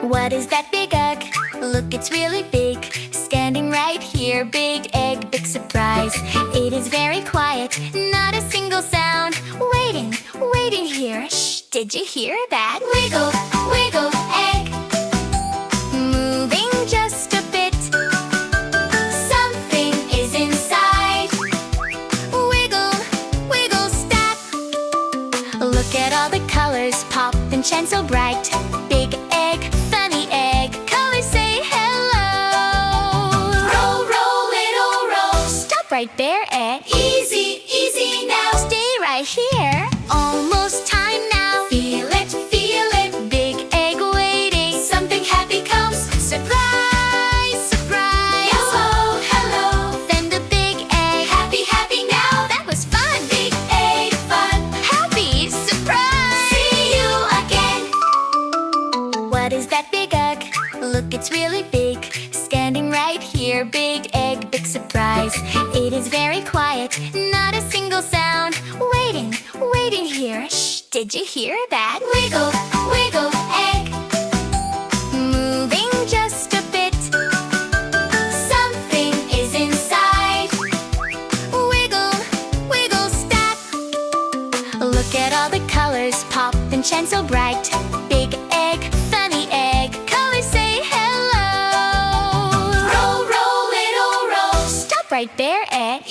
What is that big egg? Look, it's really big. Standing right here, big egg, big surprise. It is very quiet, not a single sound. Waiting, waiting here. Shh, did you hear that? Wiggle, wiggle, egg. Moving just a bit. Something is inside. Wiggle, wiggle, stop. Look at all the colors pop and shine so bright. Big egg, funny egg, colors say hello. Roll, roll, little roll. Stop right there, egg. Easy, easy now. Stay right here. Almost time now. Feel it, big egg waiting. Something happy comes. Surprise, surprise. Hello, hello. Then the big egg. Happy, happy now. That was fun. Big egg fun. Happy, surprise. See you again. What is that big egg? Look, it's really big. Standing right here, big egg, big surprise. It is very quiet, not a single sound. Waiting, waiting here. Shh, did you hear that? Wiggle, wiggle, egg. Moving just a bit. Something is inside. Wiggle, wiggle, stop. Look at all the colors pop and shine so bright. Big egg, funny egg, colors say hello. Roll, roll, little roll. Stop right there, egg.